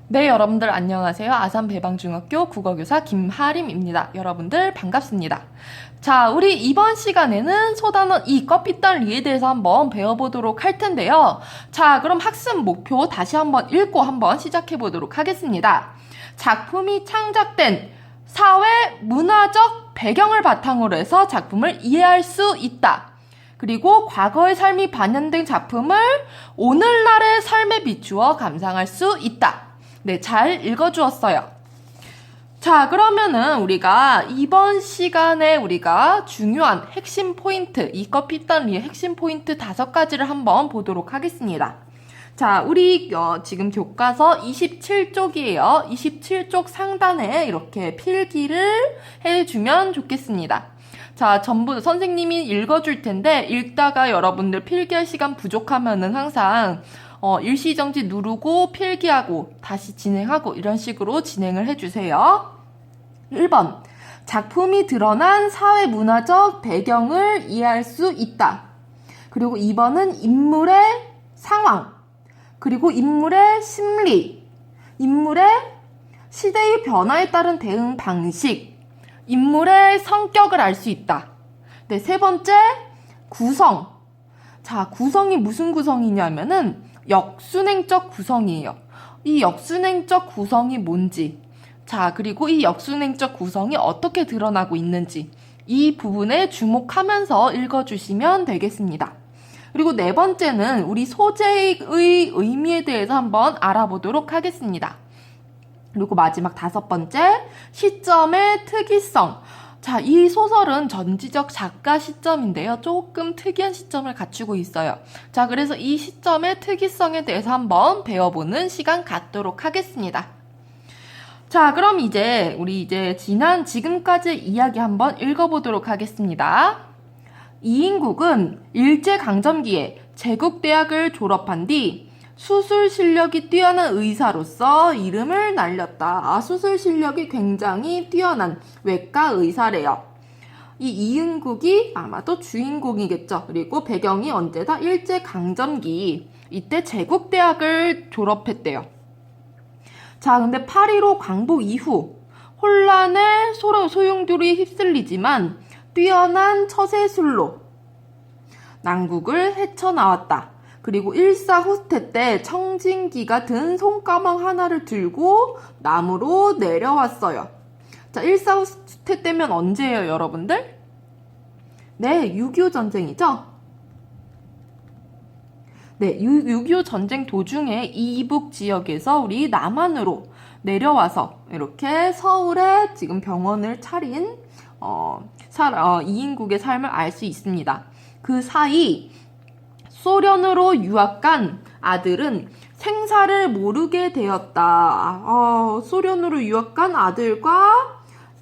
네, 여러분들 안녕하세요. 아산배방중학교 국어교사 김하림입니다. 여러분들 반갑습니다. 자, 우리 이번 시간에는 소단원 이 껍빛단 리에 대해서 한번 배워보도록 할 텐데요. 자, 그럼 학습 목표 다시 한번 읽고 한번 시작해보도록 하겠습니다. 작품이 창작된 사회 문화적 배경을 바탕으로 해서 작품을 이해할 수 있다. 그리고 과거의 삶이 반영된 작품을 오늘날의 삶에 비추어 감상할 수 있다. 네, 잘 읽어주었어요. 자, 그러면은 우리가 이번 시간에 우리가 중요한 핵심 포인트, 이 껍빛단 리의 핵심 포인트 5가지를 한번 보도록 하겠습니다. 자, 우리 지금 교과서 27쪽이에요. 27쪽 상단에 이렇게 필기를 해주면 좋겠습니다. 자, 전부 선생님이 읽어줄 텐데 읽다가 여러분들 필기할 시간 부족하면은 항상 일시정지 누르고 필기하고 다시 진행하고 이런 식으로 진행을 해주세요. 1번, 작품이 드러난 사회문화적 배경을 이해할 수 있다. 그리고 2번은 인물의 상황, 그리고 인물의 심리, 인물의 시대의 변화에 따른 대응 방식, 인물의 성격을 알 수 있다. 네, 세 번째, 구성. 자, 구성이 무슨 구성이냐면은 역순행적 구성이에요. 이 역순행적 구성이 뭔지, 자, 그리고 이 역순행적 구성이 어떻게 드러나고 있는지 이 부분에 주목하면서 읽어주시면 되겠습니다. 그리고 네 번째는 우리 소재의 의미에 대해서 한번 알아보도록 하겠습니다. 그리고 마지막 5번째, 시점의 특이성. 자, 이 소설은 전지적 작가 시점인데요. 조금 특이한 시점을 갖추고 있어요. 자, 그래서 이 시점의 특이성에 대해서 한번 배워보는 시간 갖도록 하겠습니다. 자, 그럼 우리 지금까지 이야기 한번 읽어보도록 하겠습니다. 이인국은 일제강점기에 제국대학을 졸업한 뒤 수술 실력이 뛰어난 의사로서 이름을 날렸다. 수술 실력이 굉장히 뛰어난 외과 의사래요. 이 이응국이 아마도 주인공이겠죠. 그리고 배경이 언제다? 일제강점기. 이때 제국대학을 졸업했대요. 자, 근데 8.15 광복 이후 혼란에 소용돌이 휩쓸리지만 뛰어난 처세술로 난국을 헤쳐나왔다. 그리고 일사후퇴 때 청진기가 든 손가방 하나를 들고 남으로 내려왔어요. 자, 일사후퇴 때면 언제예요, 여러분들? 네, 6.25 전쟁이죠? 네, 6.25 전쟁 도중에 이북 지역에서 우리 남한으로 내려와서 이렇게 서울에 지금 병원을 차린 이인국의 삶을 알 수 있습니다. 그 사이 소련으로 유학 간 아들은 생사를 모르게 되었다. 소련으로 유학 간 아들과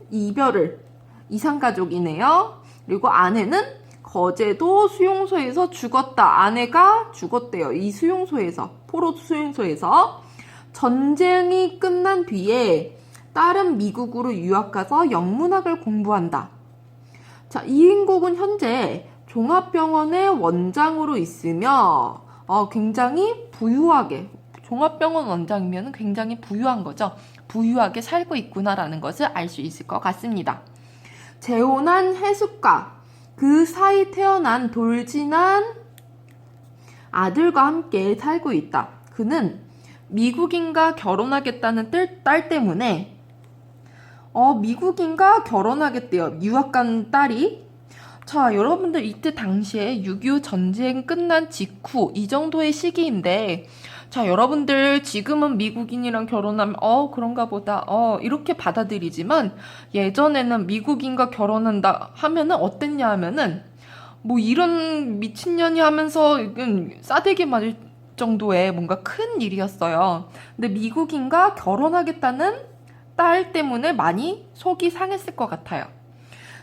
이별을, 이산가족이네요. 그리고 아내는 거제도 수용소에서 죽었다. 아내가 죽었대요. 이 수용소에서, 포로 수용소에서. 전쟁이 끝난 뒤에 딸은 미국으로 유학 가서 영문학을 공부한다. 자, 이인국은 현재 종합병원의 원장으로 있으며 굉장히 부유하게, 종합병원 원장이면 굉장히 부유한 거죠. 부유하게 살고 있구나라는 것을 알 수 있을 것 같습니다. 재혼한 해숙과 그 사이 태어난 돌진한 아들과 함께 살고 있다. 그는 미국인과 결혼하겠다는 딸 때문에 미국인과 결혼하겠대요. 유학 간 딸이. 자, 여러분들 이때 당시에 6.25 전쟁 끝난 직후 이 정도의 시기인데, 자, 여러분들 지금은 미국인이랑 결혼하면 그런가 보다 이렇게 받아들이지만 예전에는 미국인과 결혼한다 하면은 어땠냐 하면은 뭐 이런 미친년이 하면서 싸대기 맞을 정도의 뭔가 큰 일이었어요. 근데 미국인과 결혼하겠다는 딸 때문에 많이 속이 상했을 것 같아요.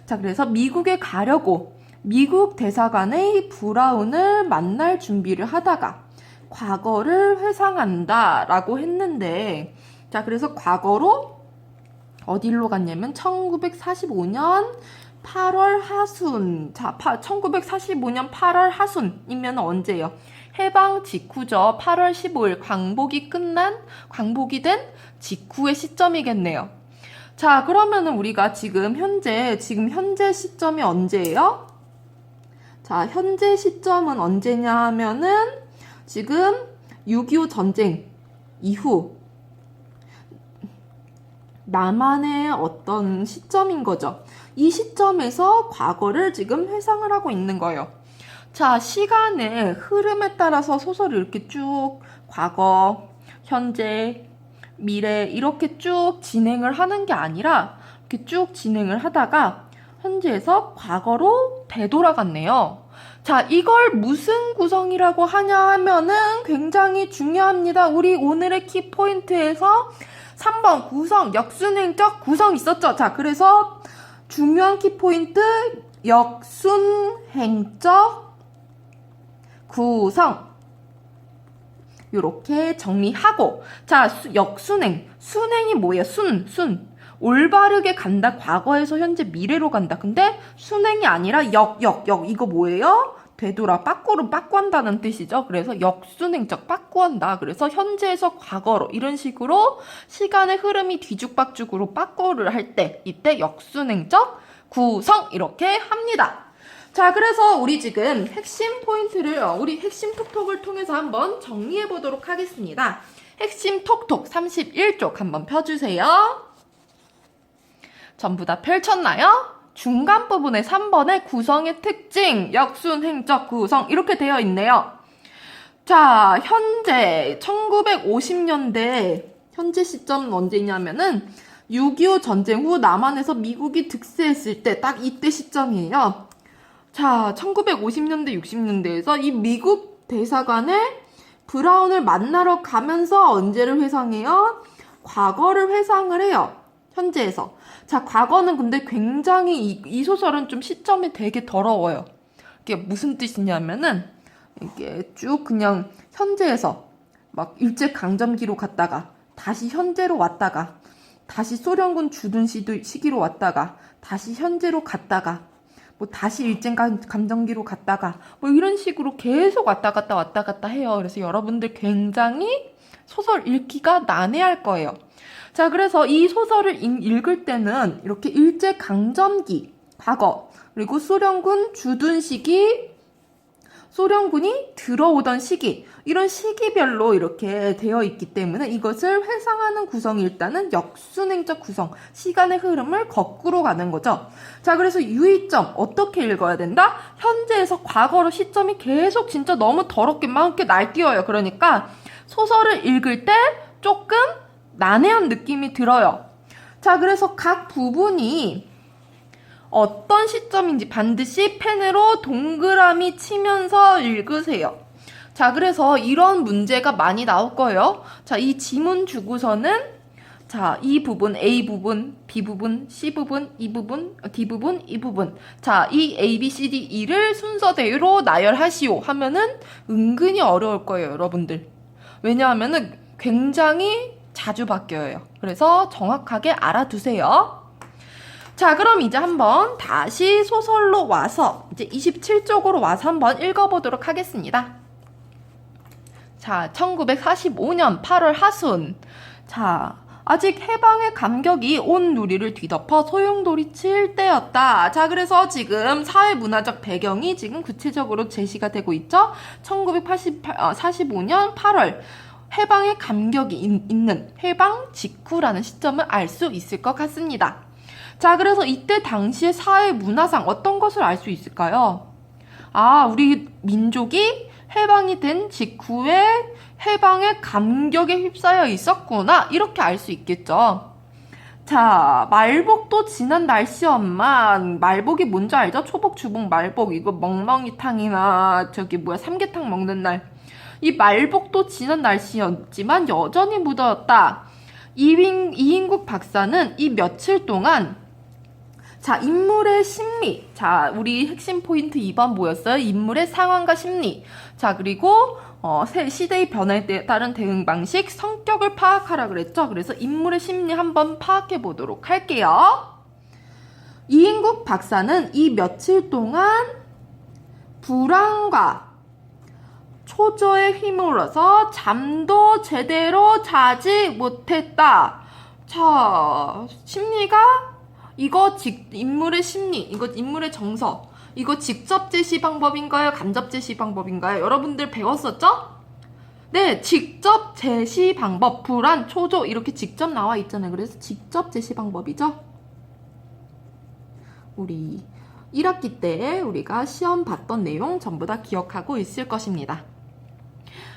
자, 그래서 미국에 가려고 미국 대사관의 브라운을 만날 준비를 하다가 과거를 회상한다라고 했는데, 자, 그래서 과거로 어디로 갔냐면 1945년 8월 하순. 자, 1945년 8월 하순이면 언제예요? 해방 직후죠. 8월 15일 광복이 된 직후의 시점이겠네요. 자, 그러면은 우리가 지금 현재 시점이 언제예요? 자, 현재 시점은 언제냐 하면은 지금 6.25 전쟁 이후 남한의 어떤 시점인 거죠. 이 시점에서 과거를 지금 회상을 하고 있는 거예요. 자, 시간의 흐름에 따라서 소설을 이렇게 쭉 과거, 현재, 미래 이렇게 쭉 진행을 하는 게 아니라 이렇게 쭉 진행을 하다가 현재에서 과거로 되돌아갔네요. 자, 이걸 무슨 구성이라고 하냐 하면은 굉장히 중요합니다. 우리 오늘의 키포인트에서 3번 구성, 역순행적 구성 있었죠? 자, 그래서 중요한 키포인트 역순행적 구성 요렇게 정리하고, 자, 순행이 뭐예요? 올바르게 간다. 과거에서 현재 미래로 간다. 근데 순행이 아니라 이거 뭐예요? 되돌아 빠꾸한다는 뜻이죠. 그래서 역순행적 빠꾸한다. 그래서 현재에서 과거로 이런 식으로 시간의 흐름이 뒤죽박죽으로 빠꾸를 할 때 이때 역순행적 구성 이렇게 합니다. 자, 그래서 우리 지금 핵심 포인트를 우리 핵심 톡톡을 통해서 한번 정리해 보도록 하겠습니다. 핵심 톡톡 31쪽 한번 펴주세요. 전부 다 펼쳤나요? 중간 부분에 3번의 구성의 특징, 역순행적 구성 이렇게 되어 있네요. 자, 현재 1950년대 현재 시점은 언제냐면은 6.25 전쟁 후 남한에서 미국이 득세했을 때 딱 이때 시점이에요. 자, 1950년대 60년대에서 이 미국 대사관에 브라운을 만나러 가면서 언제를 회상해요? 과거를 회상을 해요. 현재에서. 자, 과거는 근데 굉장히 이 소설은 좀 시점이 되게 더러워요. 이게 무슨 뜻이냐면은 이게 쭉 그냥 현재에서 막 일제강점기로 갔다가 다시 현재로 왔다가 다시 소련군 주둔 시기로 왔다가 다시 현재로 갔다가 뭐 다시 일제강점기로 갔다가 뭐 이런 식으로 계속 왔다 갔다 해요. 그래서 여러분들 굉장히 소설 읽기가 난해할 거예요. 자, 그래서 이 소설을 읽을 때는 이렇게 일제강점기, 과거, 그리고 소련군 주둔 시기, 소련군이 들어오던 시기, 이런 시기별로 이렇게 되어 있기 때문에 이것을 회상하는 구성이 일단은 역순행적 구성, 시간의 흐름을 거꾸로 가는 거죠. 자, 그래서 유의점 어떻게 읽어야 된다? 현재에서 과거로 시점이 계속 진짜 너무 더럽게 막 이렇게 날뛰어요. 그러니까 소설을 읽을 때 조금 난해한 느낌이 들어요. 자, 그래서 각 부분이 어떤 시점인지 반드시 펜으로 동그라미 치면서 읽으세요. 자, 그래서 이런 문제가 많이 나올 거예요. 자, 이 지문 주고서는 자, 이 부분, A 부분, B 부분, C 부분, E 부분, D 부분, E 부분. 자, 이 A, B, C, D, E를 순서대로 나열하시오 하면은 은근히 어려울 거예요, 여러분들. 왜냐하면은 굉장히 자주 바뀌어요. 그래서 정확하게 알아두세요. 자, 그럼 이제 한번 다시 소설로 와서 이제 27쪽으로 와서 한번 읽어보도록 하겠습니다. 자, 1945년 8월 하순. 자, 아직 해방의 감격이 온 누리를 뒤덮어 소용돌이칠 때였다. 자, 그래서 지금 사회문화적 배경이 지금 구체적으로 제시가 되고 있죠. 1945년 8월. 해방의 감격이 있는 해방 직후라는 시점을 알 수 있을 것 같습니다. 자, 그래서 이때 당시의 사회 문화상 어떤 것을 알 수 있을까요? 아, 우리 민족이 해방이 된 직후에 해방의 감격에 휩싸여 있었구나. 이렇게 알 수 있겠죠. 자, 말복도 지난 날씨였만. 말복이 뭔지 알죠? 초복, 주복, 말복. 이거 멍멍이탕이나 삼계탕 먹는 날. 이 말복도 지난 날씨였지만 여전히 무더웠다. 이인국 박사는 이 며칠 동안 자, 인물의 심리. 자, 우리 핵심 포인트 2번 뭐였어요? 인물의 상황과 심리. 자, 그리고 시대의 변화에 따른 대응 방식, 성격을 파악하라 그랬죠? 그래서 인물의 심리 한번 파악해 보도록 할게요. 이인국 박사는 이 며칠 동안 불안과 초조에 휘몰아서 잠도 제대로 자지 못했다. 자, 심리가 이거 인물의 심리, 이거 인물의 정서, 이거 직접 제시 방법인가요? 간접 제시 방법인가요? 여러분들 배웠었죠? 네, 직접 제시 방법, 불안, 초조 이렇게 직접 나와 있잖아요. 그래서 직접 제시 방법이죠. 우리 1학기 때 우리가 시험 봤던 내용 전부 다 기억하고 있을 것입니다.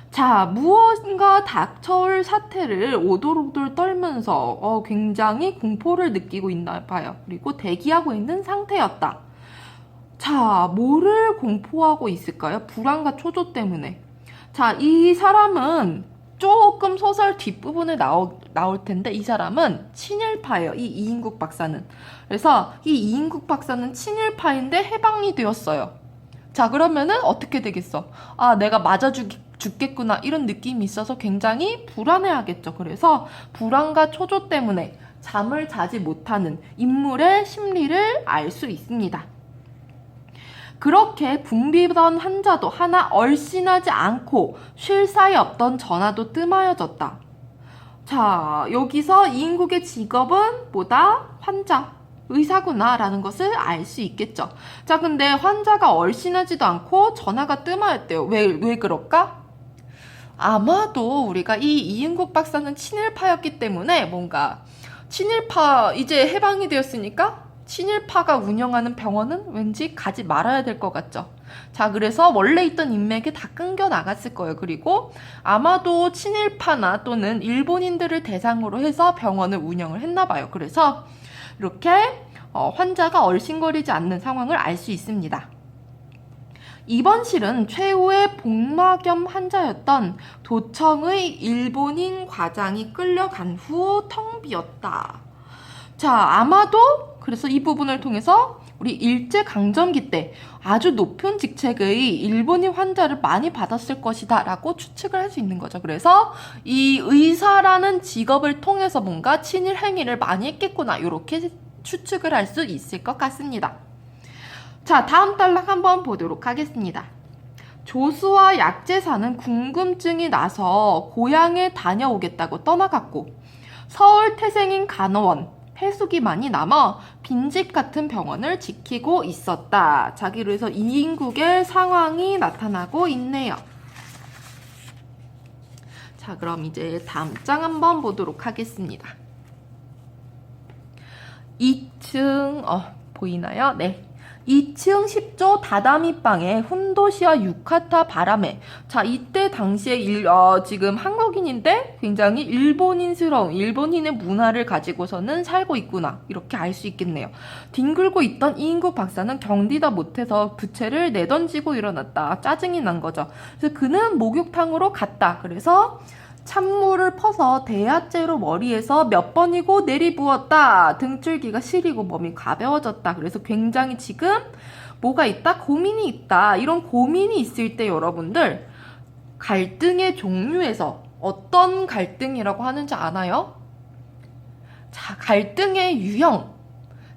자, 무언가 닥쳐올 사태를 오돌오돌 떨면서 굉장히 공포를 느끼고 있나 봐요. 그리고 대기하고 있는 상태였다. 자, 뭐를 공포하고 있을까요? 불안과 초조 때문에. 자, 이 사람은 조금 소설 뒷부분에 나올 텐데 이 사람은 친일파예요. 이 이인국 박사는. 그래서 이 이인국 박사는 친일파인데 해방이 되었어요. 자, 그러면은 어떻게 되겠어? 아, 내가 맞아 죽겠구나 이런 느낌이 있어서 굉장히 불안해하겠죠. 그래서 불안과 초조 때문에 잠을 자지 못하는 인물의 심리를 알 수 있습니다. 그렇게 붐비던 환자도 하나 얼씬하지 않고 쉴 사이 없던 전화도 뜸하여졌다. 자, 여기서 이인국의 직업은 뭐다? 환자, 의사구나 라는 것을 알 수 있겠죠. 자, 근데 환자가 얼씬하지도 않고 전화가 뜸하였대요. 왜 그럴까? 아마도 우리가 이 이인국 박사는 친일파였기 때문에 뭔가 친일파 이제 해방이 되었으니까 친일파가 운영하는 병원은 왠지 가지 말아야 될 것 같죠. 자, 그래서 원래 있던 인맥이 다 끊겨 나갔을 거예요. 그리고 아마도 친일파나 또는 일본인들을 대상으로 해서 병원을 운영을 했나 봐요. 그래서 이렇게 환자가 얼씬거리지 않는 상황을 알 수 있습니다. 이번 실은 최후의 복막염 환자였던 도청의 일본인 과장이 끌려간 후 텅 비었다. 자, 아마도 그래서 이 부분을 통해서 우리 일제강점기 때 아주 높은 직책의 일본인 환자를 많이 받았을 것이다 라고 추측을 할 수 있는 거죠. 그래서 이 의사라는 직업을 통해서 뭔가 친일 행위를 많이 했겠구나 이렇게 추측을 할 수 있을 것 같습니다. 자, 다음 단락 한번 보도록 하겠습니다. 조수와 약재사는 궁금증이 나서 고향에 다녀오겠다고 떠나갔고 서울 태생인 간호원 해수기만이 남아 빈집 같은 병원을 지키고 있었다. 자, 그래서 이인국의 상황이 나타나고 있네요. 자, 그럼 이제 다음 장 한번 보도록 하겠습니다. 2층 보이나요? 네. 2층 10조 다다미방에 훈도시와 유카타 바람에. 자, 이때 당시에 지금 한국인인데 굉장히 일본인스러운 일본인의 문화를 가지고서는 살고 있구나 이렇게 알 수 있겠네요. 뒹굴고 있던 이인국 박사는 견디다 못해서 부채를 내던지고 일어났다. 짜증이 난 거죠. 그래서 그는 목욕탕으로 갔다. 그래서 찬물을 퍼서 대야째로 머리에서 몇 번이고 내리부었다. 등줄기가 시리고 몸이 가벼워졌다. 그래서 굉장히 지금 뭐가 있다? 고민이 있다. 이런 고민이 있을 때 여러분들 갈등의 종류에서 어떤 갈등이라고 하는지 아나요? 자, 갈등의 유형.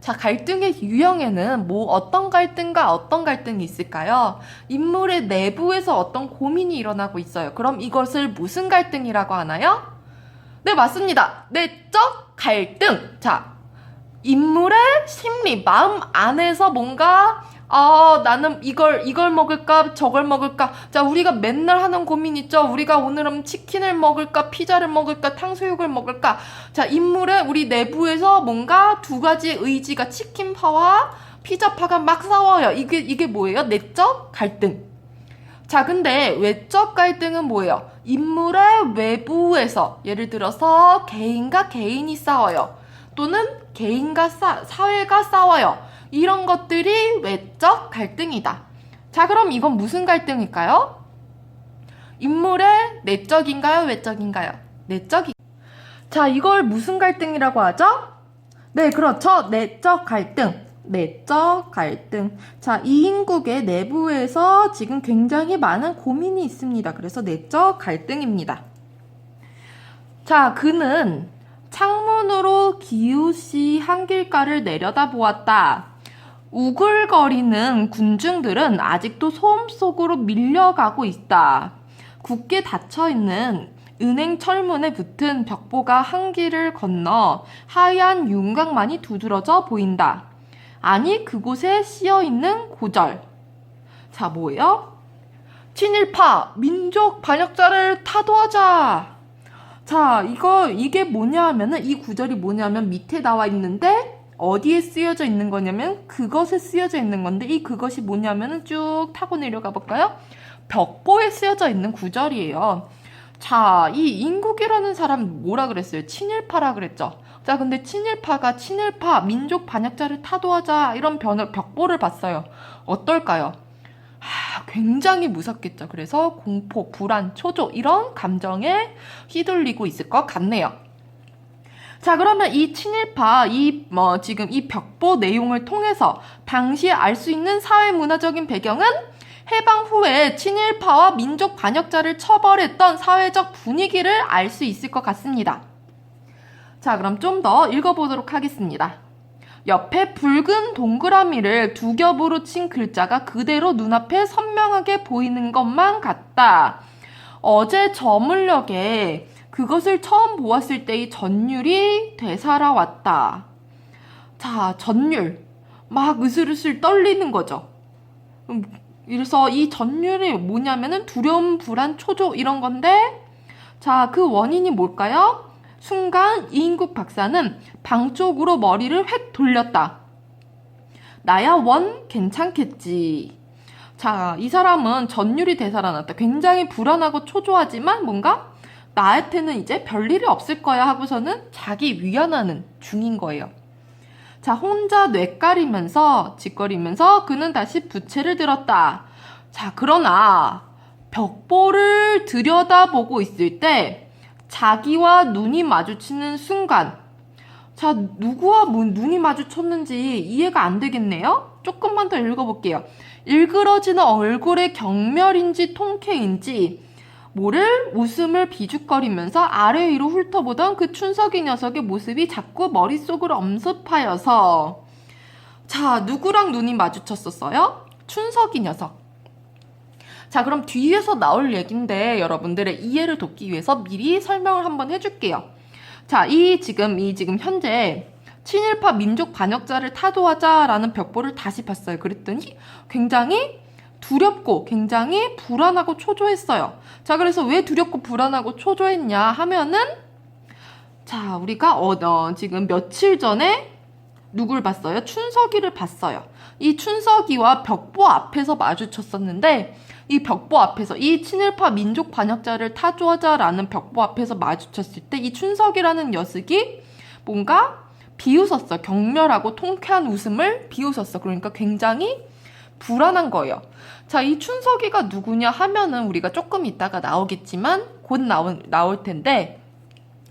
자, 갈등의 유형에는 어떤 갈등과 어떤 갈등이 있을까요? 인물의 내부에서 어떤 고민이 일어나고 있어요. 그럼 이것을 무슨 갈등이라고 하나요? 네, 맞습니다. 내적 갈등. 자, 인물의 심리, 마음 안에서 뭔가 나는 이걸 먹을까 저걸 먹을까. 자, 우리가 맨날 하는 고민 있죠. 우리가 오늘은 치킨을 먹을까 피자를 먹을까 탕수육을 먹을까. 자, 인물의 우리 내부에서 뭔가 두 가지 의지가 치킨파와 피자파가 막 싸워요. 이게 뭐예요? 내적 갈등. 자, 근데 외적 갈등은 뭐예요? 인물의 외부에서 예를 들어서 개인과 개인이 싸워요. 또는 개인과 사회가 싸워요. 이런 것들이 외적 갈등이다. 자, 그럼 이건 무슨 갈등일까요? 인물의 내적인가요? 외적인가요? 내적이. 자, 이걸 무슨 갈등이라고 하죠? 네, 그렇죠. 내적 갈등. 내적 갈등. 자, 이인국의 내부에서 지금 굉장히 많은 고민이 있습니다. 그래서 내적 갈등입니다. 자, 그는 창문으로 기우시 한길가를 내려다보았다. 우글거리는 군중들은 아직도 소음 속으로 밀려가고 있다. 굳게 닫혀있는 은행 철문에 붙은 벽보가 한 길을 건너 하얀 윤곽만이 두드러져 보인다. 아니 그곳에 씌어있는 구절. 자, 뭐예요? 친일파 민족 반역자를 타도하자. 자, 이게 뭐냐 하면은, 이 구절이 뭐냐면 밑에 나와 있는데 어디에 쓰여져 있는 거냐면 그것에 쓰여져 있는 건데, 이 그것이 뭐냐면은 쭉 타고 내려가 볼까요? 벽보에 쓰여져 있는 구절이에요. 자, 이 인국이라는 사람 뭐라 그랬어요? 친일파라 그랬죠. 자, 근데 친일파 민족 반역자를 타도하자 이런 벽보를 봤어요. 어떨까요? 굉장히 무섭겠죠. 그래서 공포, 불안, 초조 이런 감정에 휘둘리고 있을 것 같네요. 자, 그러면 이 친일파, 지금 이 벽보 내용을 통해서 당시에 알 수 있는 사회문화적인 배경은 해방 후에 친일파와 민족 반역자를 처벌했던 사회적 분위기를 알 수 있을 것 같습니다. 자, 그럼 좀 더 읽어보도록 하겠습니다. 옆에 붉은 동그라미를 두 겹으로 친 글자가 그대로 눈앞에 선명하게 보이는 것만 같다. 어제 저물녘에 그것을 처음 보았을 때의 전율이 되살아왔다. 자, 전율. 막 으슬으슬 떨리는 거죠. 그래서 이 전율이 뭐냐면은 두려움, 불안, 초조 이런 건데, 자, 그 원인이 뭘까요? 순간 이인국 박사는 방 쪽으로 머리를 획 돌렸다. 나야 원 괜찮겠지. 자, 이 사람은 전율이 되살아났다. 굉장히 불안하고 초조하지만 뭔가 나한테는 이제 별일이 없을 거야 하고서는 자기 위안하는 중인 거예요. 자, 혼자 뇌까리면서 짓거리면서 그는 다시 부채를 들었다. 자, 그러나 벽보를 들여다보고 있을 때 자기와 눈이 마주치는 순간, 자, 누구와 눈이 마주쳤는지 이해가 안 되겠네요? 조금만 더 읽어볼게요. 일그러지는 얼굴의 경멸인지 통쾌인지 모를 웃음을 비죽거리면서 아래 위로 훑어보던 그 춘석이 녀석의 모습이 자꾸 머릿속을 엄습하여서, 자, 누구랑 눈이 마주쳤었어요? 춘석이 녀석. 자, 그럼 뒤에서 나올 얘기인데 여러분들의 이해를 돕기 위해서 미리 설명을 한번 해줄게요. 자, 지금 현재 친일파 민족 반역자를 타도하자라는 벽보를 다시 봤어요. 그랬더니 굉장히 두렵고 굉장히 불안하고 초조했어요. 자, 그래서 왜 두렵고 불안하고 초조했냐 하면은, 자, 우리가 지금 며칠 전에 누굴 봤어요? 춘석이를 봤어요. 이 춘석이와 벽보 앞에서 마주쳤었는데, 이 벽보 앞에서 이 친일파 민족 반역자를 타도하자라는 벽보 앞에서 마주쳤을 때 이 춘석이라는 녀석이 뭔가 비웃었어. 경멸하고 통쾌한 웃음을 비웃었어. 그러니까 굉장히 불안한 거예요. 자, 이 춘석이가 누구냐 하면은 우리가 조금 이따가 나오겠지만 곧 나올 텐데,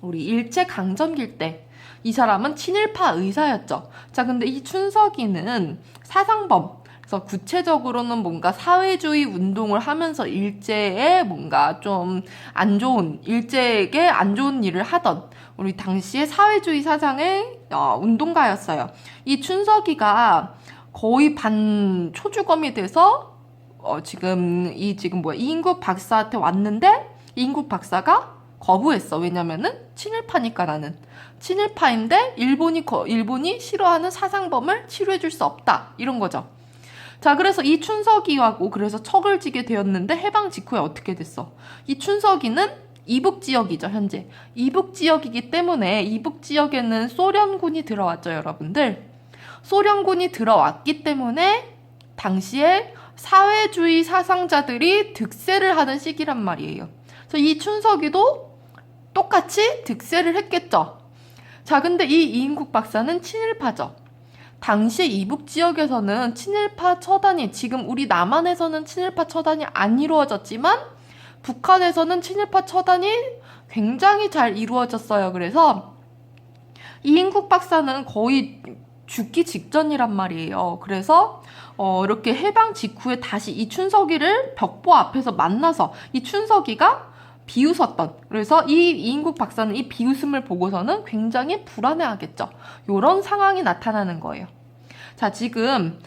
우리 일제강점기 때 이 사람은 친일파 의사였죠. 자, 근데 이 춘석이는 사상범, 그래서 구체적으로는 뭔가 사회주의 운동을 하면서 일제에 뭔가 좀 일제에게 안 좋은 일을 하던 우리 당시의 사회주의 사상의 운동가였어요. 이 춘석이가 거의 반초주검이 돼서 이인국 박사한테 왔는데, 이인국 박사가 거부했어. 왜냐면은 친일파니까 나는. 친일파인데 일본이 싫어하는 사상범을 치료해줄 수 없다. 이런 거죠. 자, 그래서 이 춘석이하고 그래서 척을 지게 되었는데 해방 직후에 어떻게 됐어? 이 춘석이는 이북 지역이죠, 현재. 이북 지역이기 때문에 이북 지역에는 소련군이 들어왔죠, 여러분들. 소련군이 들어왔기 때문에 당시에 사회주의 사상자들이 득세를 하는 시기란 말이에요. 그래서 이 춘석이도 똑같이 득세를 했겠죠. 자, 근데 이 이인국 박사는 친일파죠. 당시 이북 지역에서는 친일파 처단이, 지금 우리 남한에서는 친일파 처단이 안 이루어졌지만 북한에서는 친일파 처단이 굉장히 잘 이루어졌어요. 그래서 이인국 박사는 거의 죽기 직전이란 말이에요. 그래서 이렇게 해방 직후에 다시 이 춘석이를 벽보 앞에서 만나서 이 춘석이가 비웃었던, 그래서 이 이인국 박사는 이 비웃음을 보고서는 굉장히 불안해하겠죠. 이런 상황이 나타나는 거예요. 자, 지금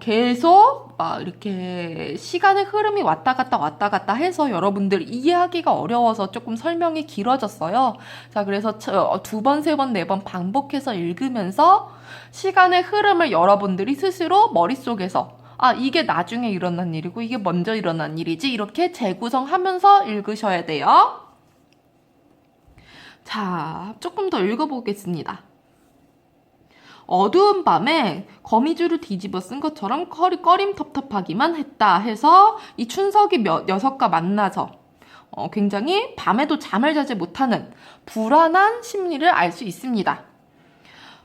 계속 막 이렇게 시간의 흐름이 왔다 갔다 해서 여러분들 이해하기가 어려워서 조금 설명이 길어졌어요. 자, 그래서 두 번, 세 번, 네 번 반복해서 읽으면서 시간의 흐름을 여러분들이 스스로 머릿속에서 이게 나중에 일어난 일이고 이게 먼저 일어난 일이지 이렇게 재구성하면서 읽으셔야 돼요. 자, 조금 더 읽어보겠습니다. 어두운 밤에 거미줄을 뒤집어 쓴 것처럼 꺼림텁텁하기만 했다 해서 이 춘석이 녀석과 만나서 굉장히 밤에도 잠을 자지 못하는 불안한 심리를 알 수 있습니다.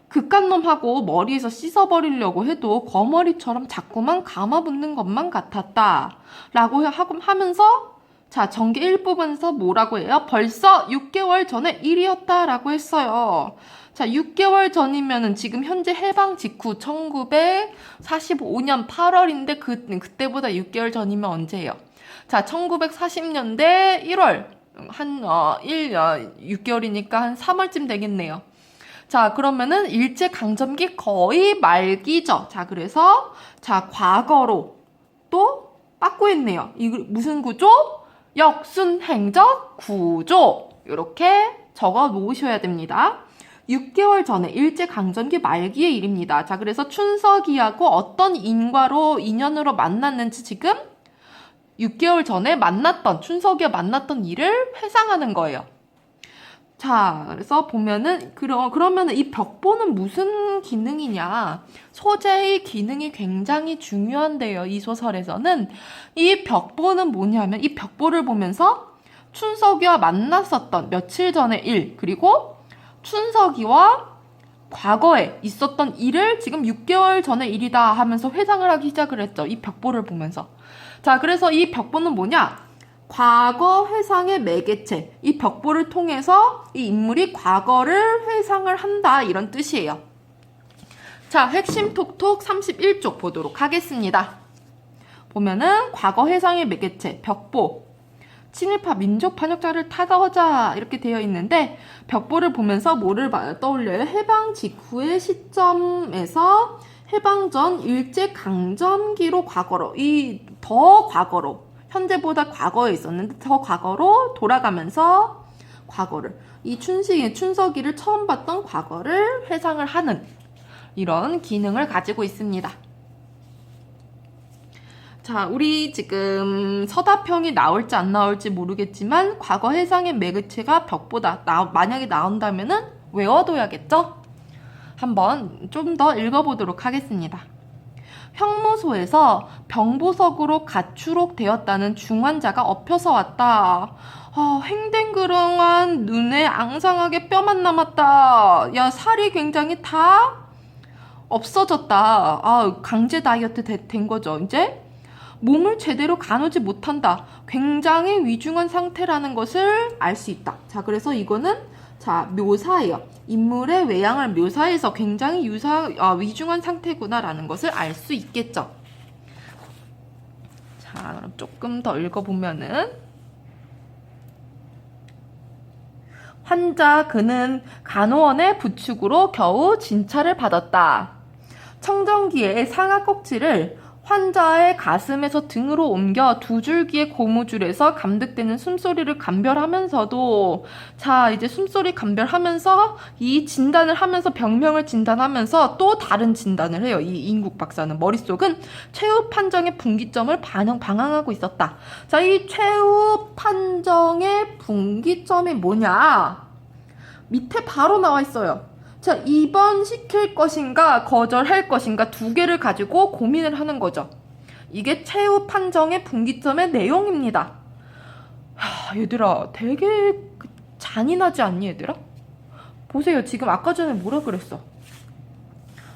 그깟놈하고 머리에서 씻어버리려고 해도 거머리처럼 자꾸만 감아붙는 것만 같았다 라고 하면서 자, 전개 1부분에서 뭐라고 해요? 벌써 6개월 전의 일이었다 라고 했어요. 자, 6개월 전이면은 지금 현재 해방 직후 1945년 8월인데 그때보다 6개월 전이면 언제예요? 자, 1940년대 1월 6개월이니까 한 3월쯤 되겠네요. 자, 그러면은 일제강점기 거의 말기죠. 자, 그래서 자, 과거로 또 빠꾸했네요. 이거 무슨 구조? 역순행적 구조. 이렇게 적어 놓으셔야 됩니다. 6개월 전에 일제강점기 말기의 일입니다. 자, 그래서 춘석이하고 어떤 인연으로 만났는지 지금 6개월 전에 춘석이와 만났던 일을 회상하는 거예요. 자, 그래서 보면은 그러면은 이 벽보는 무슨 기능이냐? 소재의 기능이 굉장히 중요한데요. 이 소설에서는 이 벽보는 뭐냐면 이 벽보를 보면서 춘석이와 만났었던 며칠 전의 일, 그리고 춘석이와 과거에 있었던 일을 지금 6개월 전의 일이다 하면서 회상을 하기 시작을 했죠. 이 벽보를 보면서. 자, 그래서 이 벽보는 뭐냐? 과거 회상의 매개체. 이 벽보를 통해서 이 인물이 과거를 회상을 한다. 이런 뜻이에요. 자, 핵심 톡톡 31쪽 보도록 하겠습니다. 보면은 과거 회상의 매개체, 벽보. 친일파 민족 반역자를 타가오자 이렇게 되어 있는데 벽보를 보면서 뭐를 떠올려요? 해방 직후의 시점에서 해방 전 일제강점기로 과거로 더 과거로 현재보다 과거에 있었는데 더 과거로 돌아가면서 과거를 이 춘석이를 처음 봤던 과거를 회상을 하는 이런 기능을 가지고 있습니다. 자, 우리 지금 서다평이 나올지 안 나올지 모르겠지만 과거 해상의 매개체가 벽보다 만약에 나온다면은 외워둬야겠죠? 한번 좀 더 읽어보도록 하겠습니다. 형무소에서 병보석으로 가출옥되었다는 중환자가 엎혀서 왔다. 횡댕그렁한 눈에 앙상하게 뼈만 남았다. 야, 살이 굉장히 다 없어졌다. 강제 다이어트 된 거죠, 이제? 몸을 제대로 가누지 못한다. 굉장히 위중한 상태라는 것을 알 수 있다. 자, 그래서 이거는 자, 묘사예요. 인물의 외양을 묘사해서 굉장히 위중한 상태구나라는 것을 알 수 있겠죠. 자, 그럼 조금 더 읽어보면은 환자 그는 간호원의 부축으로 겨우 진찰을 받았다. 청정기의 상하 꼭지를 환자의 가슴에서 등으로 옮겨 두 줄기의 고무줄에서 감득되는 숨소리를 감별하면서도 자, 이제 숨소리 감별하면서 이 진단을 하면서 병명을 진단하면서 또 다른 진단을 해요. 이 인국 박사는 머릿속은 최후 판정의 분기점을 방황하고 있었다. 자, 이 최후 판정의 분기점이 뭐냐? 밑에 바로 나와 있어요. 자, 입원시킬 것인가 거절할 것인가 두 개를 가지고 고민을 하는 거죠. 이게 최후 판정의 분기점의 내용입니다. 얘들아, 되게 잔인하지 않니, 얘들아? 보세요. 지금 아까 전에 뭐라 그랬어?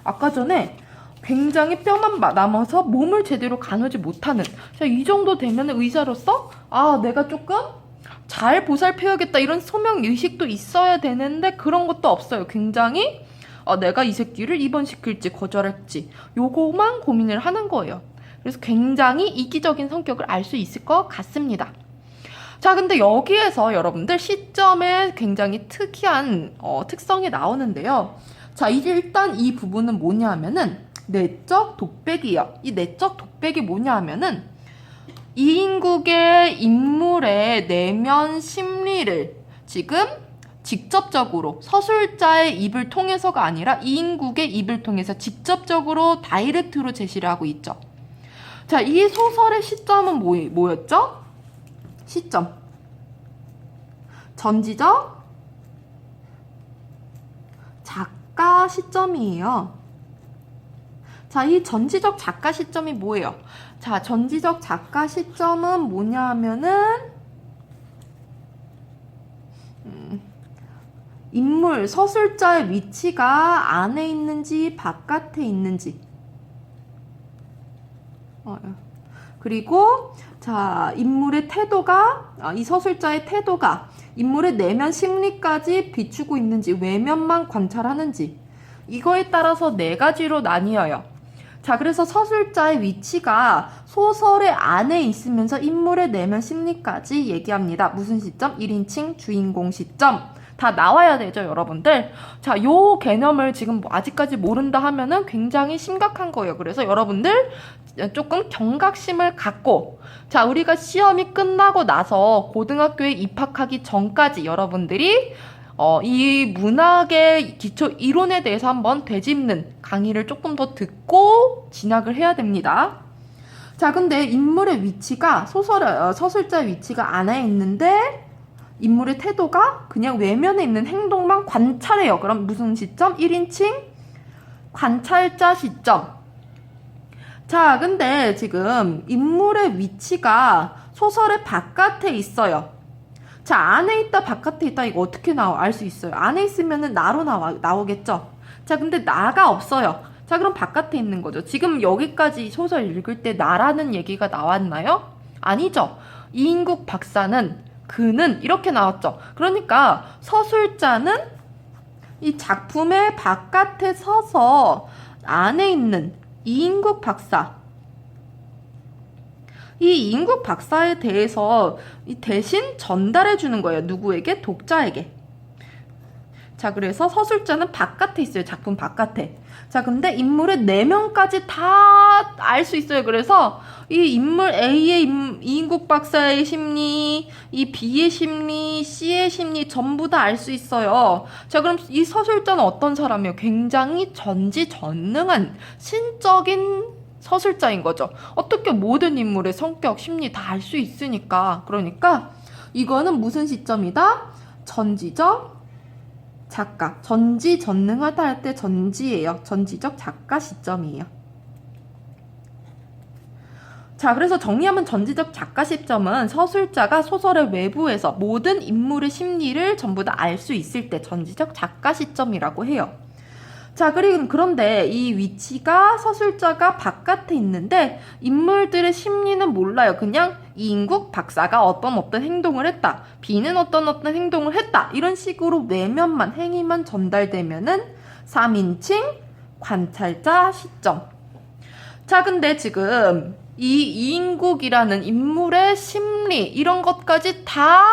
아까 전에 굉장히 뼈만 남아서 몸을 제대로 가누지 못하는. 자, 이 정도 되면 의사로서 내가 조금 잘 보살펴야겠다 이런 소명 의식도 있어야 되는데 그런 것도 없어요. 굉장히 내가 이 새끼를 입원시킬지 거절할지 요거만 고민을 하는 거예요. 그래서 굉장히 이기적인 성격을 알 수 있을 것 같습니다. 자, 근데 여기에서 여러분들 시점에 굉장히 특이한 특성이 나오는데요. 자, 일단 이 부분은 뭐냐 하면은 내적 독백이에요. 이 내적 독백이 뭐냐 하면은 이인국의 인물의 내면 심리를 지금 직접적으로 서술자의 입을 통해서가 아니라 이인국의 입을 통해서 직접적으로 다이렉트로 제시를 하고 있죠. 자, 이 소설의 시점은 뭐였죠? 시점. 전지적 작가 시점이에요. 자, 이 전지적 작가 시점이 뭐예요? 자, 전지적 작가 시점은 뭐냐 하면은 인물, 서술자의 위치가 안에 있는지 바깥에 있는지 그리고 자, 인물의 태도가 이 서술자의 태도가 인물의 내면 심리까지 비추고 있는지 외면만 관찰하는지 이거에 따라서 네 가지로 나뉘어요. 자, 그래서 서술자의 위치가 소설의 안에 있으면서 인물의 내면 심리까지 얘기합니다. 무슨 시점? 1인칭 주인공 시점. 다 나와야 되죠, 여러분들. 자, 요 개념을 지금 아직까지 모른다 하면은 굉장히 심각한 거예요. 그래서 여러분들 조금 경각심을 갖고, 자, 우리가 시험이 끝나고 나서 고등학교에 입학하기 전까지 여러분들이 이 문학의 기초 이론에 대해서 한번 되짚는 강의를 조금 더 듣고 진학을 해야 됩니다. 자, 근데 인물의 위치가 서술자의 위치가 안에 있는데 인물의 태도가 그냥 외면에 있는 행동만 관찰해요. 그럼 무슨 시점? 1인칭 관찰자 시점. 자, 근데 지금 인물의 위치가 소설의 바깥에 있어요. 자, 안에 있다 바깥에 있다 이거 어떻게 알 수 있어요? 안에 있으면은 나로 나오겠죠. 자, 근데 나가 없어요. 자, 그럼 바깥에 있는 거죠. 지금 여기까지 소설 읽을 때 나라는 얘기가 나왔나요? 아니죠. 이인국 박사는 그는 이렇게 나왔죠. 그러니까 서술자는 이 작품의 바깥에 서서 안에 있는 이인국 박사, 이 이인국 박사에 대해서 대신 전달해 주는 거예요. 누구에게? 독자에게. 자, 그래서 서술자는 바깥에 있어요. 작품 바깥에. 자, 근데 인물의 내면까지 다 알 수 있어요. 그래서 이 인물 A의 이인국 박사의 심리, 이 B의 심리, C의 심리 전부 다 알 수 있어요. 자, 그럼 이 서술자는 어떤 사람이에요? 굉장히 전지전능한 신적인 서술자인 거죠. 어떻게 모든 인물의 성격, 심리 다 알 수 있으니까. 그러니까 이거는 무슨 시점이다? 전지적 작가. 전지전능하다 할 때 전지예요. 전지적 작가 시점이에요. 자, 그래서 정리하면 전지적 작가 시점은 서술자가 소설의 외부에서 모든 인물의 심리를 전부 다 알 수 있을 때 전지적 작가 시점이라고 해요. 자, 그런데 이 위치가 서술자가 바깥에 있는데 인물들의 심리는 몰라요. 그냥 이인국 박사가 어떤 행동을 했다. B는 어떤 행동을 했다. 이런 식으로 외면만, 행위만 전달되면은 3인칭 관찰자 시점. 자, 근데 지금 이 이인국이라는 인물의 심리 이런 것까지 다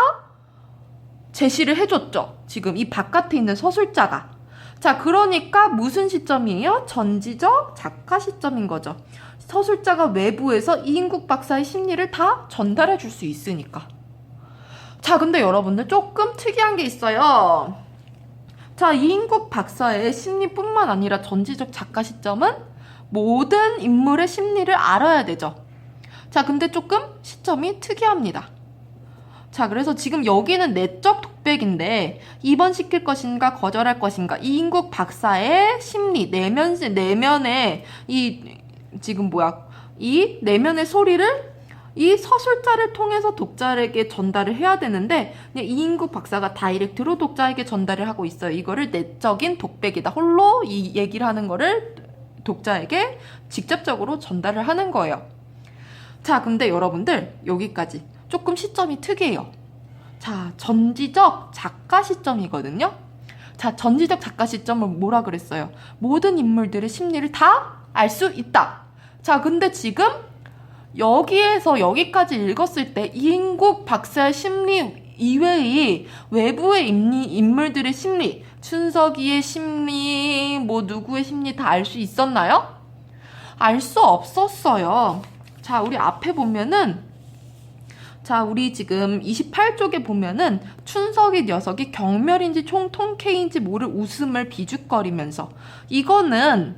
제시를 해줬죠. 지금 이 바깥에 있는 서술자가. 자, 그러니까 무슨 시점이에요? 전지적 작가 시점인 거죠. 서술자가 외부에서 이인국 박사의 심리를 다 전달해 줄 수 있으니까. 자, 근데 여러분들 조금 특이한 게 있어요. 자, 이인국 박사의 심리뿐만 아니라 전지적 작가 시점은 모든 인물의 심리를 알아야 되죠. 자, 근데 조금 시점이 특이합니다. 자, 그래서 지금 여기는 내적 독백인데 입원시킬 것인가 거절할 것인가 이인국 박사의 심리 내면의 이 내면의 소리를 이 서술자를 통해서 독자에게 전달을 해야 되는데 이인국 박사가 다이렉트로 독자에게 전달을 하고 있어요. 이거를 내적인 독백이다. 홀로 이 얘기를 하는 거를 독자에게 직접적으로 전달을 하는 거예요. 자, 근데 여러분들 여기까지 조금 시점이 특이해요. 자, 전지적 작가 시점이거든요. 자, 전지적 작가 시점은 뭐라 그랬어요? 모든 인물들의 심리를 다 알 수 있다. 자, 근데 지금 여기에서 여기까지 읽었을 때 이인국 박사의 심리 이외의 외부의 인물들의 심리, 춘석이의 심리, 누구의 심리 다 알 수 있었나요? 알 수 없었어요. 자, 우리 앞에 보면은, 자, 우리 지금 28쪽에 보면은 춘석이 녀석이 경멸인지 통쾌인지 모를 웃음을 비죽거리면서, 이거는,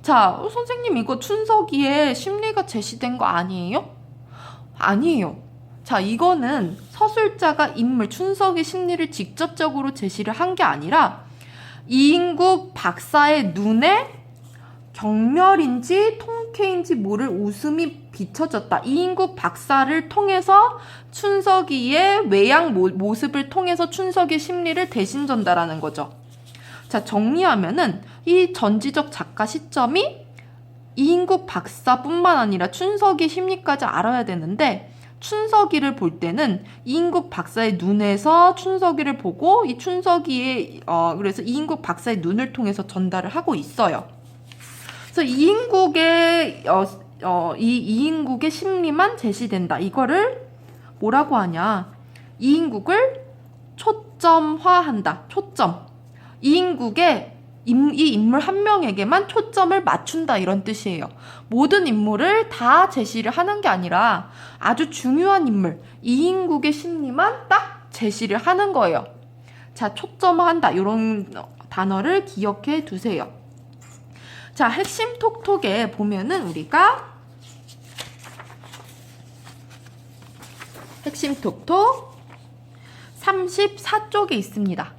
자, 선생님 이거 춘석이의 심리가 제시된 거 아니에요? 아니에요. 자, 이거는 서술자가 인물 춘석의 심리를 직접적으로 제시를 한 게 아니라 이인국 박사의 눈에 경멸인지 통쾌인지 모를 웃음이 비춰졌다. 이인국 박사를 통해서 춘석이의 외양 모습을 통해서 춘석의 심리를 대신 전달하는 거죠. 자, 정리하면은 이 전지적 작가 시점이 이인국 박사뿐만 아니라 춘석이 심리까지 알아야 되는데, 춘석이를 볼 때는 이인국 박사의 눈에서 춘석이를 보고 이 춘석이의 그래서 이인국 박사의 눈을 통해서 전달을 하고 있어요. 그래서 이인국의 이인국의 심리만 제시된다. 이거를 뭐라고 하냐? 이인국을 초점화한다. 초점. 이인국의 이 인물 한 명에게만 초점을 맞춘다, 이런 뜻이에요. 모든 인물을 다 제시를 하는 게 아니라 아주 중요한 인물, 이인국의 심리만 딱 제시를 하는 거예요. 자, 초점화한다, 이런 단어를 기억해 두세요. 자, 핵심 톡톡에 보면은 우리가 핵심 톡톡 34쪽에 있습니다.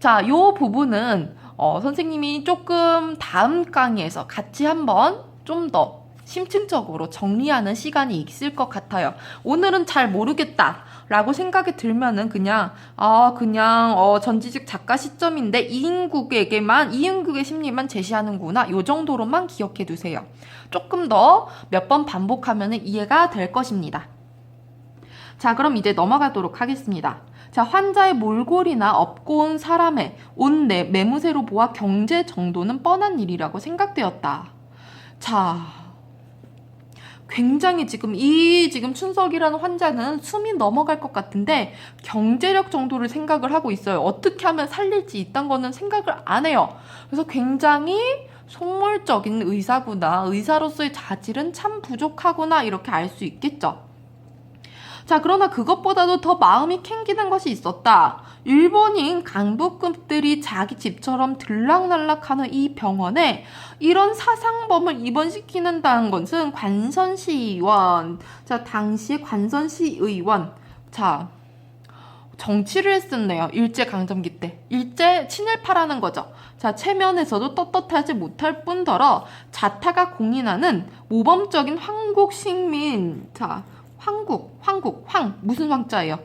자, 요 부분은 선생님이 조금 다음 강의에서 같이 한번 좀 더 심층적으로 정리하는 시간이 있을 것 같아요. 오늘은 잘 모르겠다 라고 생각이 들면은 그냥 전지적 작가 시점인데 이인국의 심리만 제시하는구나, 요 정도로만 기억해 두세요. 조금 더 몇 번 반복하면은 이해가 될 것입니다. 자, 그럼 이제 넘어가도록 하겠습니다. 자, 환자의 몰골이나 업고 온 사람의 온 매무새로 보아 경제 정도는 뻔한 일이라고 생각되었다. 자, 굉장히 지금 춘석이라는 환자는 숨이 넘어갈 것 같은데 경제력 정도를 생각을 하고 있어요. 어떻게 하면 살릴지 이딴 거는 생각을 안 해요. 그래서 굉장히 속물적인 의사구나, 의사로서의 자질은 참 부족하구나, 이렇게 알 수 있겠죠. 자, 그러나 그것보다도 더 마음이 캥기는 것이 있었다. 일본인 강부급들이 자기 집처럼 들락날락하는 이 병원에 이런 사상범을 입원시키는다는 것은 관선시의원, 자, 당시의 관선시의원, 자, 정치를 했었네요. 일제강점기 때. 일제 친일파라는 거죠. 자, 체면에서도 떳떳하지 못할 뿐더러 자타가 공인하는 모범적인 황국식민, 자, 무슨 황자예요?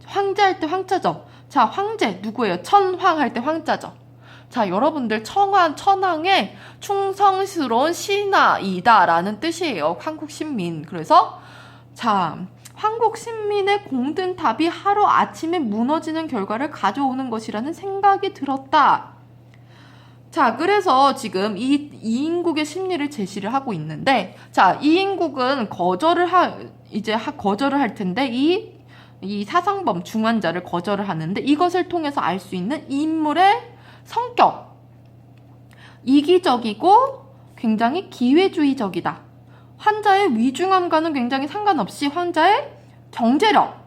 황제할 때 황자죠. 자, 황제 누구예요? 천황할 때 황자죠. 자, 여러분들 천황의 충성스러운 신하이다 라는 뜻이에요. 황국신민. 그래서 자, 황국신민의 공든탑이 하루아침에 무너지는 결과를 가져오는 것이라는 생각이 들었다. 자, 그래서 지금 이인국의 심리를 제시를 하고 있는데, 자, 이인국은 거절을 할 텐데, 이 사상범 중환자를 거절을 하는데, 이것을 통해서 알 수 있는 이 인물의 성격. 이기적이고 굉장히 기회주의적이다. 환자의 위중함과는 굉장히 상관없이 환자의 경제력,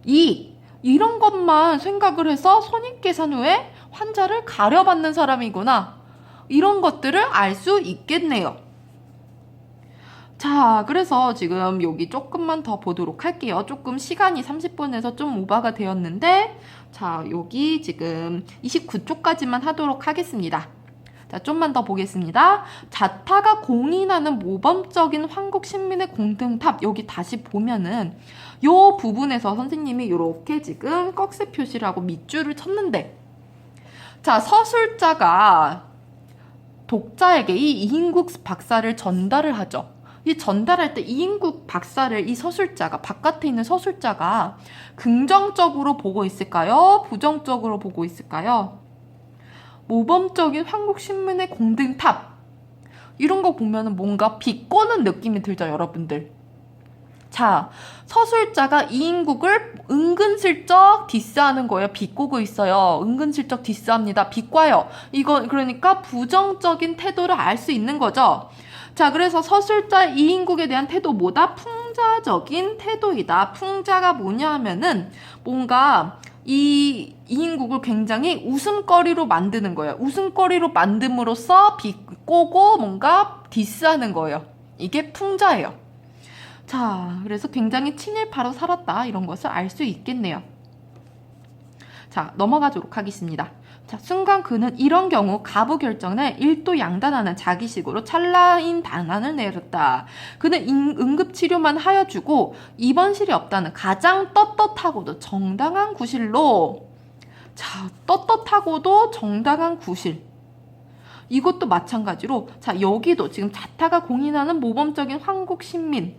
이익, 이런 것만 생각을 해서 손익계산 후에 환자를 가려받는 사람이구나, 이런 것들을 알 수 있겠네요. 자, 그래서 지금 여기 조금만 더 보도록 할게요. 조금 시간이 30분에서 좀 오버가 되었는데, 자, 여기 지금 29쪽까지만 하도록 하겠습니다. 자, 좀만 더 보겠습니다. 자타가 공인하는 모범적인 황국신민의 공든탑, 여기 다시 보면은 요 부분에서 선생님이 이렇게 지금 꺽쇠 표시를 하고 밑줄을 쳤는데, 자, 서술자가 독자에게 이 이인국 박사를 전달을 하죠. 이 전달할 때 이인국 박사를 이 서술자가, 바깥에 있는 서술자가 긍정적으로 보고 있을까요? 부정적으로 보고 있을까요? 모범적인 황국신민의 공든탑, 이런 거 보면은 뭔가 비꼬는 느낌이 들죠, 여러분들. 자, 서술자가 이인국을 은근슬쩍 디스하는 거예요. 비꼬고 있어요. 은근슬쩍 디스합니다. 비꼬아요. 이거 그러니까 부정적인 태도를 알 수 있는 거죠. 자, 그래서 서술자 이인국에 대한 태도 뭐다? 풍자적인 태도이다. 풍자가 뭐냐 하면은 뭔가 이 이인국을 굉장히 웃음거리로 만드는 거예요. 웃음거리로 만듦으로써 비꼬고 뭔가 디스하는 거예요. 이게 풍자예요. 자, 그래서 굉장히 친일파로 살았다. 이런 것을 알 수 있겠네요. 자, 넘어가도록 하겠습니다. 자, 순간 그는 이런 경우 가부 결정에 일도 양단하는 자기식으로 찰나인 단안을 내렸다. 그는 응급치료만 하여주고 입원실이 없다는 가장 떳떳하고도 정당한 구실로, 자, 떳떳하고도 정당한 구실. 이것도 마찬가지로, 자, 여기도 지금 자타가 공인하는 모범적인 황국 신민.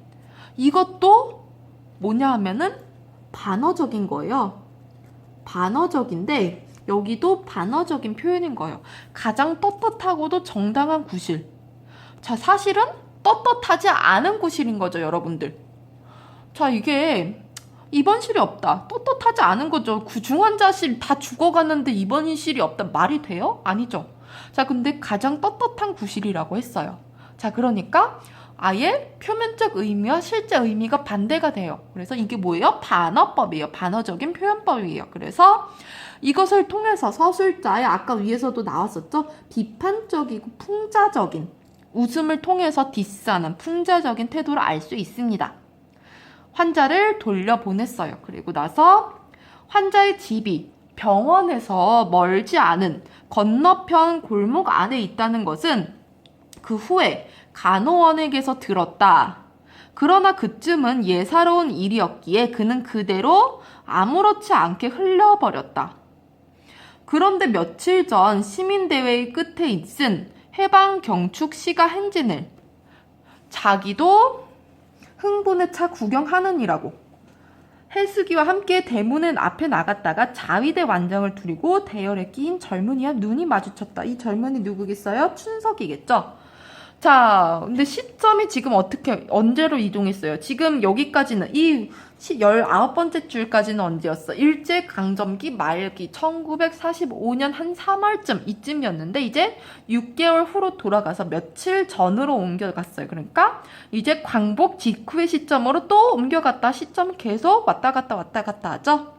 이것도 뭐냐 하면은 반어적인 거예요. 반어적인데 여기도 반어적인 표현인 거예요. 가장 떳떳하고도 정당한 구실. 자, 사실은 떳떳하지 않은 구실인 거죠, 여러분들. 자, 이게 입원실이 없다. 떳떳하지 않은 거죠. 중환자실 다 죽어갔는데 입원실이 없다. 말이 돼요? 아니죠. 자, 근데 가장 떳떳한 구실이라고 했어요. 자, 그러니까 아예 표면적 의미와 실제 의미가 반대가 돼요. 그래서 이게 뭐예요? 반어법이에요. 반어적인 표현법이에요. 그래서 이것을 통해서 서술자의 아까 위에서도 나왔었죠? 비판적이고 풍자적인, 웃음을 통해서 디스하는 풍자적인 태도를 알 수 있습니다. 환자를 돌려보냈어요. 그리고 나서 환자의 집이 병원에서 멀지 않은 건너편 골목 안에 있다는 것은 그 후에 간호원에게서 들었다. 그러나 그쯤은 예사로운 일이었기에 그는 그대로 아무렇지 않게 흘려버렸다. 그런데 며칠 전 시민대회의 끝에 있은 해방경축 시가 행진을 자기도 흥분에 차 구경하느니라고 헬스기와 함께 대문 앞에 나갔다가 자위대 완장을 두르고 대열에 끼인 젊은이와 눈이 마주쳤다. 이 젊은이 누구겠어요? 춘석이겠죠? 자, 근데 시점이 지금 언제로 이동했어요? 지금 여기까지는, 이 19번째 줄까지는 언제였어? 일제강점기 말기 1945년 한 3월쯤 이쯤이었는데 이제 6개월 후로 돌아가서 며칠 전으로 옮겨갔어요. 그러니까 이제 광복 직후의 시점으로 또 옮겨갔다. 시점 계속 왔다 갔다 하죠?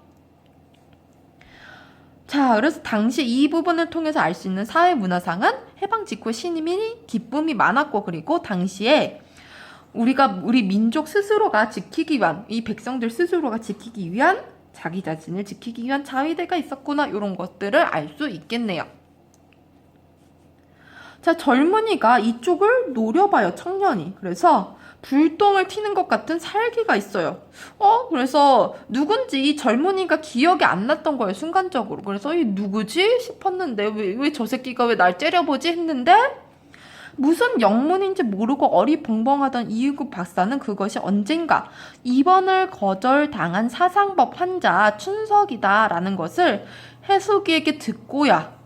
자, 그래서 당시 이 부분을 통해서 알 수 있는 사회문화상은 해방 직후 신임이 기쁨이 많았고, 그리고 당시에 우리 민족 스스로가 지키기 위한, 이 백성들 스스로가 지키기 위한, 자기 자신을 지키기 위한 자위대가 있었구나, 이런 것들을 알 수 있겠네요. 자, 젊은이가 이쪽을 노려봐요, 청년이. 그래서 불똥을 튀는 것 같은 살기가 있어요. 그래서 누군지 이 젊은이가 기억이 안 났던 거예요, 순간적으로. 그래서 이 누구지? 싶었는데 왜 저 새끼가 왜 날 째려보지? 했는데 무슨 영문인지 모르고 어리벙벙하던 이유국 박사는 그것이 언젠가 입원을 거절당한 사상법 환자 춘석이다라는 것을 해수기에게 듣고야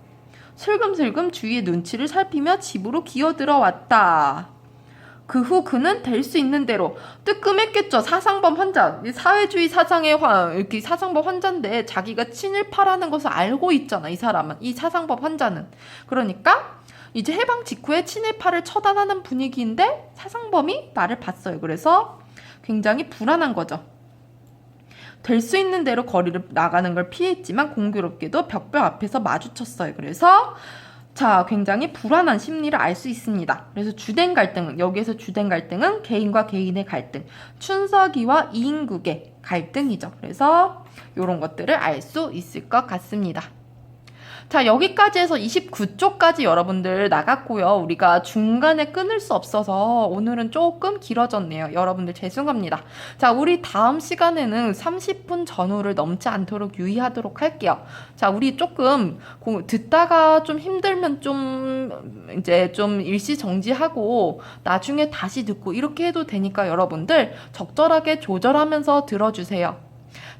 슬금슬금 주위의 눈치를 살피며 집으로 기어들어왔다. 그 후 그는 될 수 있는 대로 뜨끔했겠죠. 사상범 환자, 사회주의 사상의 이렇게 사상범 환자인데 자기가 친일파라는 것을 알고 있잖아. 이 사람은, 이 사상범 환자는. 그러니까 이제 해방 직후에 친일파를 처단하는 분위기인데 사상범이 나를 봤어요. 그래서 굉장히 불안한 거죠. 될 수 있는 대로 거리를 나가는 걸 피했지만 공교롭게도 벽벽 앞에서 마주쳤어요. 그래서 자, 굉장히 불안한 심리를 알 수 있습니다. 그래서 주된 갈등은, 여기에서 주된 갈등은 개인과 개인의 갈등, 춘석이와 이인국의 갈등이죠. 그래서 이런 것들을 알 수 있을 것 같습니다. 자, 여기까지 해서 29쪽까지 여러분들 나갔고요. 우리가 중간에 끊을 수 없어서 오늘은 조금 길어졌네요. 여러분들 죄송합니다. 자, 우리 다음 시간에는 30분 전후를 넘지 않도록 유의하도록 할게요. 자, 우리 조금 듣다가 좀 힘들면 이제 좀 일시 정지하고 나중에 다시 듣고 이렇게 해도 되니까 여러분들 적절하게 조절하면서 들어주세요.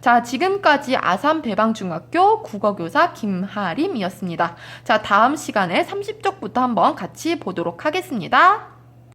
자, 지금까지 아산배방중학교 국어교사 김하림이었습니다. 자, 다음 시간에 30쪽부터 한번 같이 보도록 하겠습니다.